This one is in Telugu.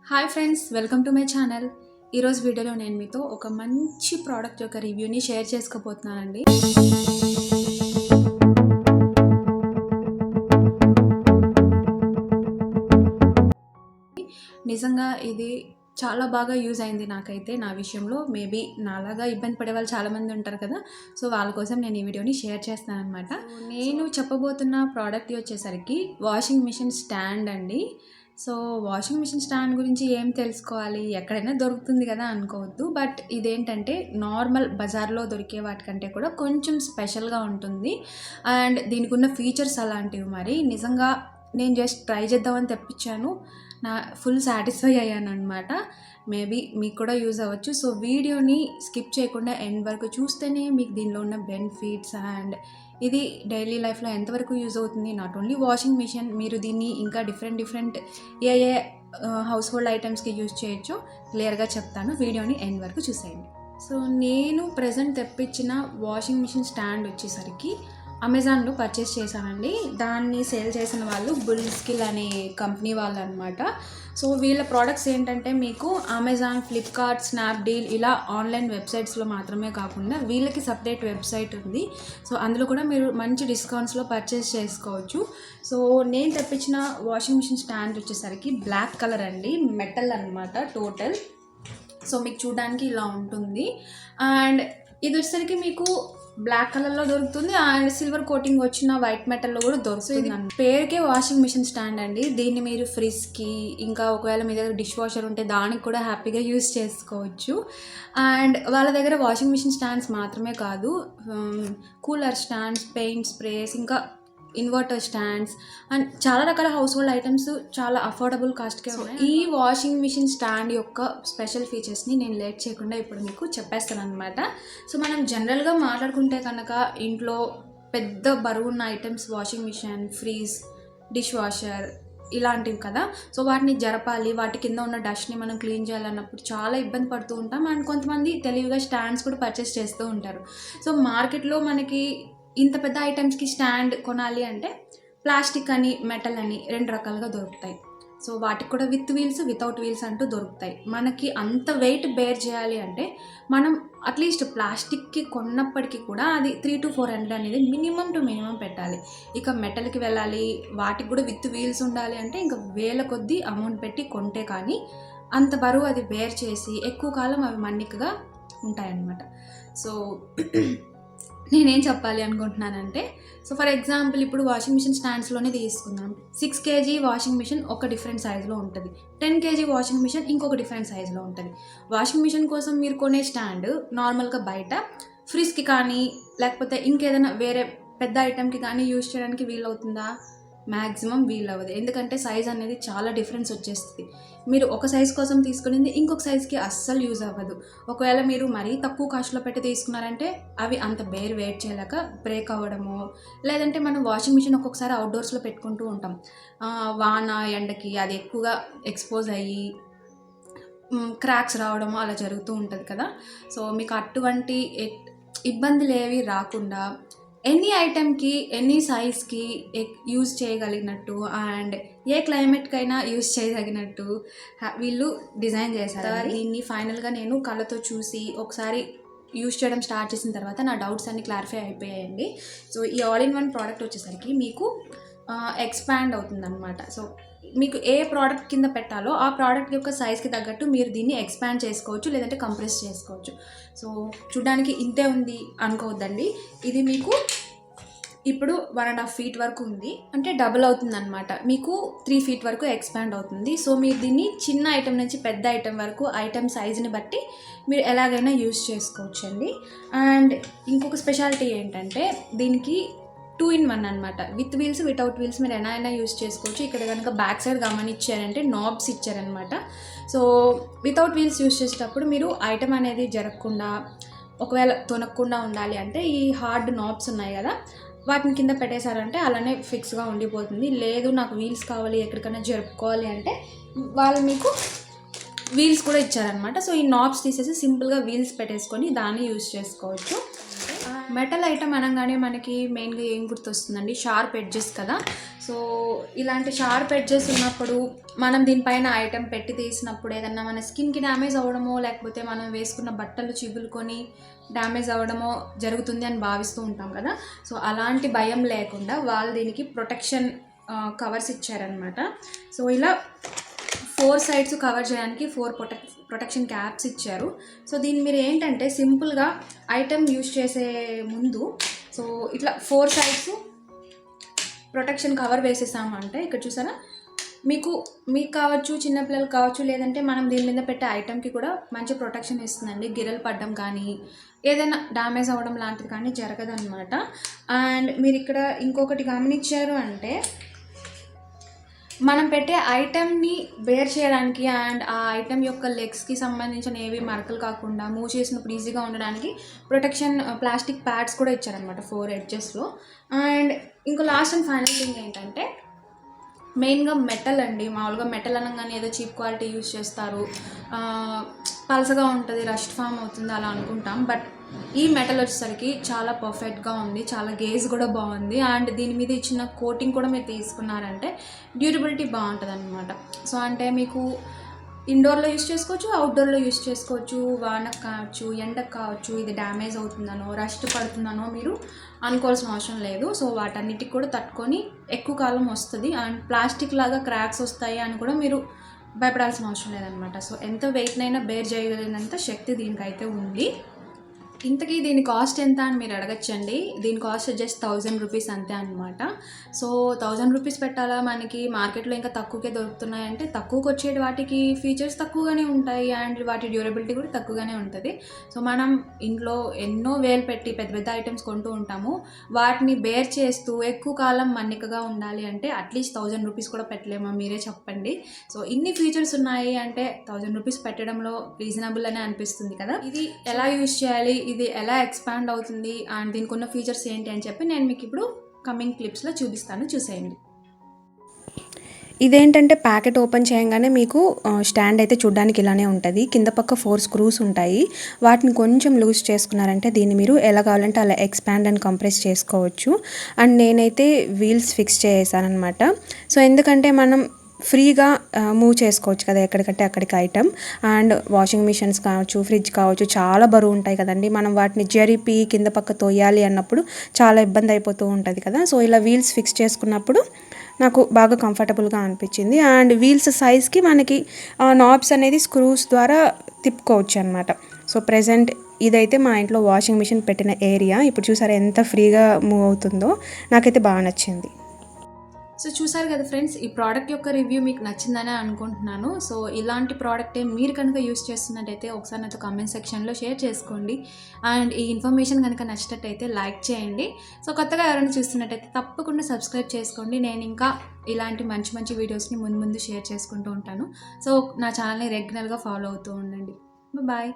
Hi friends, welcome to my channel. ఈరోజు వీడియోలో నేను మీతో ఒక మంచి ప్రోడక్ట్ యొక్క రివ్యూని షేర్ చేసుకోబోతున్నానండి. నిజంగా ఇది చాలా బాగా యూజ్ అయింది నాకైతే. నా విషయంలో మేబీ నాలాగా ఇబ్బంది పడే వాళ్ళు చాలామంది ఉంటారు కదా, సో వాళ్ళ కోసం నేను ఈ వీడియోని షేర్ చేస్తాను అనమాట. నేను చెప్పబోతున్న ప్రోడక్ట్ వచ్చేసరికి వాషింగ్ మిషన్ స్టాండ్ అండి. సో వాషింగ్ మిషన్ స్టాండ్ గురించి ఏం తెలుసుకోవాలి, ఎక్కడైనా దొరుకుతుంది కదా అనుకోవద్దు. బట్ ఇదేంటంటే నార్మల్ బజార్లో దొరికే వాటికంటే కూడా కొంచెం స్పెషల్గా ఉంటుంది. అండ్ దీనికి ఉన్న ఫీచర్స్ అలాంటివి. మరి నిజంగా నేను జస్ట్ ట్రై చేద్దామని తెప్పించాను, నా ఫుల్ సాటిస్ఫై అయ్యాను అనమాట. మేబీ మీకు కూడా యూజ్ అవ్వచ్చు. సో వీడియోని స్కిప్ చేయకుండా ఎండ్ వరకు చూస్తేనే మీకు దీనిలో ఉన్న బెనిఫిట్స్ అండ్ ఇది డైలీ లైఫ్లో ఎంతవరకు యూజ్ అవుతుంది. నాట్ ఓన్లీ వాషింగ్ మిషన్, మీరు దీన్ని ఇంకా డిఫరెంట్ ఏ హౌస్ హోల్డ్ ఐటమ్స్కి యూజ్ చేయొచ్చో క్లియర్గా చెప్తాను. వీడియోని ఎండ్ వరకు చూసేయండి. సో నేను ప్రజెంట్ తెప్పించిన వాషింగ్ మిషన్ స్టాండ్ వచ్చేసరికి అమెజాన్లో పర్చేస్ చేశానండి. దాన్ని సేల్ చేసిన వాళ్ళు బుల్ స్కిల్ అనే కంపెనీ వాళ్ళు అనమాట. సో వీళ్ళ ప్రోడక్ట్స్ ఏంటంటే మీకు అమెజాన్, ఫ్లిప్కార్ట్, స్నాప్డీల్ ఇలా ఆన్లైన్ వెబ్సైట్స్లో మాత్రమే కాకుండా వీళ్ళకి సపరేట్ వెబ్సైట్ ఉంది. సో అందులో కూడా మీరు మంచి డిస్కౌంట్స్లో పర్చేస్ చేసుకోవచ్చు. సో నేను తెప్పించిన వాషింగ్ మిషన్ స్టాండ్ వచ్చేసరికి బ్లాక్ కలర్ అండి, మెటల్ అనమాట టోటల్. సో మీకు చూడడానికి ఇలా ఉంటుంది. అండ్ ఇది వచ్చేసరికి మీకు బ్లాక్ కలర్లో దొరుకుతుంది అండ్ సిల్వర్ కోటింగ్ వచ్చిన వైట్ మెటల్లో కూడా దొరుకుతుంది. పేరుకే వాషింగ్ మిషన్ స్టాండ్ అండి. దీన్ని మీరు ఫ్రిడ్జ్కి, ఇంకా ఒకవేళ మీ దగ్గర డిష్ వాషర్ ఉంటే దానికి కూడా హ్యాపీగా యూజ్ చేసుకోవచ్చు. అండ్ వాళ్ళ దగ్గర వాషింగ్ మిషన్ స్టాండ్స్ మాత్రమే కాదు, కూలర్ స్టాండ్స్, పెయింట్ స్ప్రేస్, ఇంకా ఇన్వర్టర్ స్టాండ్స్ అండ్ చాలా రకాల హౌస్ హోల్డ్ ఐటమ్స్ చాలా అఫోర్డబుల్ కాస్ట్కే ఉన్నాయి. ఈ వాషింగ్ మిషన్ స్టాండ్ యొక్క స్పెషల్ ఫీచర్స్ని నేను లేట్ చేయకుండా ఇప్పుడు మీకు చెప్పేస్తాను అనమాట. సో మనం జనరల్గా మాట్లాడుకుంటే కనుక ఇంట్లో పెద్ద బరువున్న items washing machine, fridge, dishwasher ఇలాంటివి కదా. సో వాటిని జరపాలి, వాటి కింద ఉన్న డస్ట్ని మనం క్లీన్ చేయాలన్నప్పుడు చాలా ఇబ్బంది పడుతూ ఉంటాం. అండ్ కొంతమంది తెలివిగా స్టాండ్స్ కూడా పర్చేస్ చేస్తూ ఉంటారు. సో మార్కెట్లో మనకి ఇంత పెద్ద ఐటమ్స్కి స్టాండ్ కొనాలి అంటే ప్లాస్టిక్ అని, మెటల్ అని రెండు రకాలుగా దొరుకుతాయి. సో వాటికి కూడా విత్ వీల్స్, వితౌట్ వీల్స్ అంటూ దొరుకుతాయి. మనకి అంత వెయిట్ బేర్ చేయాలి అంటే మనం అట్లీస్ట్ ప్లాస్టిక్కి కొన్నప్పటికీ కూడా అది 300 to 400 అనేది మినిమం పెట్టాలి. ఇక మెటల్కి వెళ్ళాలి, వాటికి కూడా విత్ వీల్స్ ఉండాలి అంటే ఇంకా వేల కొద్దీ అమౌంట్ పెట్టి కొంటే కానీ అంత బరువు అది బేర్ చేసి ఎక్కువ కాలం అవి మన్నికగా ఉంటాయన్నమాట. సో నేనేం చెప్పాలి అనుకుంటున్నానంటే, సో ఫర్ ఎగ్జాంపుల్ ఇప్పుడు వాషింగ్ మిషన్ స్టాండ్స్లోనే తీసుకుందాం. 6 kg వాషింగ్ మిషన్ ఒక డిఫరెంట్ సైజులో ఉంటుంది, 10 kg వాషింగ్ మిషన్ ఇంకొక డిఫరెంట్ సైజులో ఉంటుంది. వాషింగ్ మిషన్ కోసం మీరు కొనే స్టాండ్ నార్మల్గా బయట ఫ్రిడ్జ్కి కానీ లేకపోతే ఇంకేదైనా వేరే పెద్ద ఐటెంకి కానీ యూజ్ చేయడానికి వీలవుతుందా? మ్యాక్సిమం వీల్ అవ్వదు. ఎందుకంటే సైజ్ అనేది చాలా డిఫరెన్స్ వచ్చేస్తుంది. మీరు ఒక సైజ్ కోసం తీసుకునేది ఇంకొక సైజ్కి అస్సలు యూజ్ అవ్వదు. ఒకవేళ మీరు మరీ తక్కువ కాస్ట్లో పెట్టి తీసుకున్నారంటే అవి అంత బేర్ వెయిట్ చేయలేక బ్రేక్ అవ్వడము, లేదంటే మనం వాషింగ్ మిషన్ ఒక్కొక్కసారి అవుట్డోర్స్లో పెట్టుకుంటూ ఉంటాం, వాన ఎండకి అది ఎక్కువగా ఎక్స్పోజ్ అయ్యి క్రాక్స్ రావడము అలా జరుగుతూ ఉంటుంది కదా. సో మీకు అటువంటి ఇబ్బందులు ఏవి రాకుండా ఎనీ ఐటెంకి, ఎనీ సైజ్కి యూజ్ చేయగలిగినట్టు అండ్ ఏ క్లైమేట్కైనా యూజ్ చేయగలిగినట్టు వీళ్ళు డిజైన్ చేశారు. దీన్ని ఫైనల్గా నేను కళ్ళతో చూసి ఒకసారి యూజ్ చేయడం స్టార్ట్ చేసిన తర్వాత నా డౌట్స్ అన్ని క్లారిఫై అయిపోయాయండి. సో ఈ ఆల్ ఇన్ వన్ ప్రోడక్ట్ వచ్చేసరికి మీకు ఎక్స్పాండ్ అవుతుందన్నమాట. సో మీకు ఏ ప్రోడక్ట్ కింద పెట్టాలో ఆ ప్రోడక్ట్ యొక్క సైజ్కి తగ్గట్టు మీరు దీన్ని ఎక్స్పాండ్ చేసుకోవచ్చు, లేదంటే కంప్రెస్ చేసుకోవచ్చు. సో చూడడానికి ఇంతే ఉంది అనుకోవద్దండి, ఇది మీకు ఇప్పుడు 1.5 feet వరకు ఉంది అంటే డబుల్ అవుతుంది అనమాట. మీకు 3 feet వరకు ఎక్స్పాండ్ అవుతుంది. సో మీరు దీన్ని చిన్న ఐటెం నుంచి పెద్ద ఐటెం వరకు ఐటెం సైజుని బట్టి మీరు ఎలాగైనా యూజ్ చేసుకోవచ్చు అండి. అండ్ ఇంకొక స్పెషాలిటీ ఏంటంటే దీనికి 2 in 1 అనమాట. విత్ వీల్స్, వితౌట్ వీల్స్ మీరు ఎలా అయినా యూజ్ చేసుకోవచ్చు. ఇక్కడ కనుక బ్యాక్ సైడ్ గమనించారంటే నాబ్స్ ఇచ్చారనమాట. సో వితౌట్ వీల్స్ యూజ్ చేసేటప్పుడు మీరు ఐటమ్ అనేది జరగకుండా, ఒకవేళ తొనకుండా ఉండాలి అంటే ఈ హార్డ్ నాబ్స్ ఉన్నాయి కదా, వాటిని కింద పెట్టేశారంటే అలానే ఫిక్స్గా ఉండిపోతుంది. లేదు నాకు వీల్స్ కావాలి, ఎక్కడికైనా జరుపుకోవాలి అంటే వాళ్ళు మీకు వీల్స్ కూడా ఇచ్చారనమాట. సో ఈ నాబ్స్ తీసేసి సింపుల్గా వీల్స్ పెట్టేసుకొని దాన్ని యూజ్ చేసుకోవచ్చు. మెటల్ ఐటమ్ అనగానే మనకి మెయిన్గా ఏం గుర్తొస్తుందండి, షార్ప్ ఎడ్జెస్ కదా. సో ఇలాంటి షార్ప్ ఎడ్జెస్ ఉన్నప్పుడు మనం దీనిపైన ఐటమ్ పెట్టి తీసినప్పుడు ఏదన్నా మన స్కిన్కి డ్యామేజ్ అవ్వడమో లేకపోతే మనం వేసుకున్న బట్టలు చిగులుకొని డ్యామేజ్ అవ్వడమో జరుగుతుంది అని భావిస్తూ ఉంటాం కదా. సో అలాంటి భయం లేకుండా వాళ్ళు దీనికి ప్రొటెక్షన్ కవర్స్ ఇచ్చారనమాట. సో ఇలా 4 సైడ్స్ కవర్ చేయడానికి 4 ప్రొటెక్షన్ క్యాప్స్ ఇచ్చారు. సో దీన్ని మీరు ఏంటంటే సింపుల్గా ఐటమ్ యూజ్ చేసే ముందు సో ఇట్లా 4 సైడ్స్ ప్రొటెక్షన్ కవర్ వేసేసామంటే ఇక్కడ చూసారా, మీకు కావచ్చు, చిన్నపిల్లలు కావచ్చు, లేదంటే మనం దీని మీద పెట్టే ఐటమ్కి కూడా మంచి ప్రొటెక్షన్ ఇస్తుందండి. గిరలు పడడం కానీ ఏదైనా డ్యామేజ్ అవ్వడం లాంటిది కానీ జరగదన్నమాట. అండ్ మీరు ఇక్కడ ఇంకొకటి గమనించారు అంటే మనం పెట్టే ఐటమ్ని బేర్ చేయడానికి అండ్ ఆ ఐటమ్ యొక్క లెగ్స్కి సంబంధించిన ఏవి మరకలు కాకుండా మూవ్ చేసినప్పుడు ఈజీగా ఉండడానికి ప్రొటెక్షన్ ప్లాస్టిక్ ప్యాడ్స్ కూడా ఇచ్చారనమాట 4 ఎడ్జెస్లో. అండ్ ఇంకో లాస్ట్ అండ్ ఫైనల్ థింగ్ ఏంటంటే మెయిన్గా మెటల్ అండి. మామూలుగా మెటల్ అనగానే ఏదో చీప్ క్వాలిటీ యూజ్ చేస్తారు, పలసగా ఉంటుంది, రస్ట్ ఫామ్ అవుతుంది అలా అనుకుంటాం. బట్ ఈ మెటల్ వచ్చేసరికి చాలా పర్ఫెక్ట్గా ఉంది, చాలా గేజ్ కూడా బాగుంది. అండ్ దీని మీద ఇచ్చిన కోటింగ్ కూడా మీరు తీసుకున్నారంటే డ్యూరబిలిటీ బాగుంటుంది అనమాట. సో అంటే మీకు ఇండోర్లో యూస్ చేసుకోవచ్చు, అవుట్డోర్లో యూస్ చేసుకోవచ్చు, వానకు కావచ్చు, ఎండకు కావచ్చు, ఇది డ్యామేజ్ అవుతుందనో రస్ట్ పడుతుందనో మీరు అనుకోవాల్సిన అవసరం లేదు. సో వాటన్నిటికి కూడా తట్టుకొని ఎక్కువ కాలం వస్తుంది. అండ్ ప్లాస్టిక్ లాగా క్రాక్స్ వస్తాయి అని కూడా మీరు భయపడాల్సిన అవసరం లేదనమాట. సో ఎంత వెయిట్నైనా బేర్ చేయగలిగినంత శక్తి దీనికైతే ఉంది. ఇంతకీ దీని కాస్ట్ ఎంత అని మీరు అడగచ్చండి. దీని కాస్ట్ జస్ట్ 1000 రూపీస్ అంతే అనమాట. సో 1000 రూపీస్ పెట్టాలా, మనకి మార్కెట్లో ఇంకా తక్కువకే దొరుకుతున్నాయంటే తక్కువకి వచ్చే వాటికి ఫీచర్స్ తక్కువగానే ఉంటాయి అండ్ వాటి డ్యూరబిలిటీ కూడా తక్కువగానే ఉంటుంది. సో మనం ఇంట్లో ఎన్నో వేలు పెట్టి పెద్ద పెద్ద ఐటమ్స్ కొంటూ ఉంటాము, వాటిని బేర్ చేస్తూ ఎక్కువ కాలం మన్నికగా ఉండాలి అంటే అట్లీస్ట్ 1000 రూపీస్ కూడా పెట్టలేమా, మీరే చెప్పండి. సో ఇన్ని ఫీచర్స్ ఉన్నాయి అంటే 1000 రూపీస్ పెట్టడంలో రీజనబుల్ అనే అనిపిస్తుంది కదా. ఇది ఎలా యూజ్ చేయాలి, ఇది ఎలా ఎక్స్పాండ్ అవుతుంది అండ్ దీనికి ఉన్న ఫీచర్స్ ఏంటి అని చెప్పి నేను మీకు ఇప్పుడు కమింగ్ క్లిప్స్లో చూపిస్తాను, చూసేయండి. ఇదేంటంటే ప్యాకెట్ ఓపెన్ చేయగానే మీకు స్టాండ్ అయితే చూడడానికి ఇలానే ఉంటుంది. కింద పక్క 4 స్క్రూస్ ఉంటాయి. వాటిని కొంచెం లూజ్ చేసుకున్నారంటే దీన్ని మీరు ఎలా కావాలంటే అలా ఎక్స్పాండ్ అండ్ కంప్రెస్ చేసుకోవచ్చు. అండ్ నేనైతే వీల్స్ ఫిక్స్ చేసాను అనమాట. సో ఎందుకంటే మనం ఫ్రీగా మూవ్ చేసుకోవచ్చు కదా ఎక్కడికంటే అక్కడికి ఐటమ్. అండ్ వాషింగ్ మిషన్స్ కావచ్చు, ఫ్రిడ్జ్ కావచ్చు, చాలా బరువు ఉంటాయి కదండి. మనం వాటిని జరిపి కింద పక్క తోయాలి అన్నప్పుడు చాలా ఇబ్బంది అయిపోతూ ఉంటుంది కదా. సో ఇలా వీల్స్ ఫిక్స్ చేసుకున్నప్పుడు నాకు బాగా కంఫర్టబుల్గా అనిపించింది. అండ్ వీల్స్ సైజ్కి మనకి నాబ్స్ అనేది స్క్రూస్ ద్వారా తిప్పుకోవచ్చు అనమాట. సో ప్రెజెంట్ ఇదైతే మా ఇంట్లో వాషింగ్ మిషన్ పెట్టిన ఏరియా. ఇప్పుడు చూసారా ఎంత ఫ్రీగా మూవ్ అవుతుందో, నాకైతే బాగా నచ్చింది. సో చూసారు కదా ఫ్రెండ్స్, ఈ ప్రోడక్ట్ యొక్క రివ్యూ మీకు నచ్చిందనే అనుకుంటున్నాను. సో ఇలాంటి ప్రోడక్టే మీరు కనుక యూస్ చేస్తున్నట్టయితే ఒకసారి నాతో కామెంట్ సెక్షన్లో షేర్ చేసుకోండి. అండ్ ఈ ఇన్ఫర్మేషన్ కనుక నచ్చినట్టయితే లైక్ చేయండి. సో కొత్తగా ఎవరైనా చూస్తున్నట్టయితే తప్పకుండా సబ్స్క్రైబ్ చేసుకోండి. నేను ఇంకా ఇలాంటి మంచి మంచి వీడియోస్ని ముందు షేర్ చేసుకుంటూ ఉంటాను. సో నా ఛానల్ని రెగ్యులర్గా ఫాలో అవుతూ ఉండండి. బాయ్.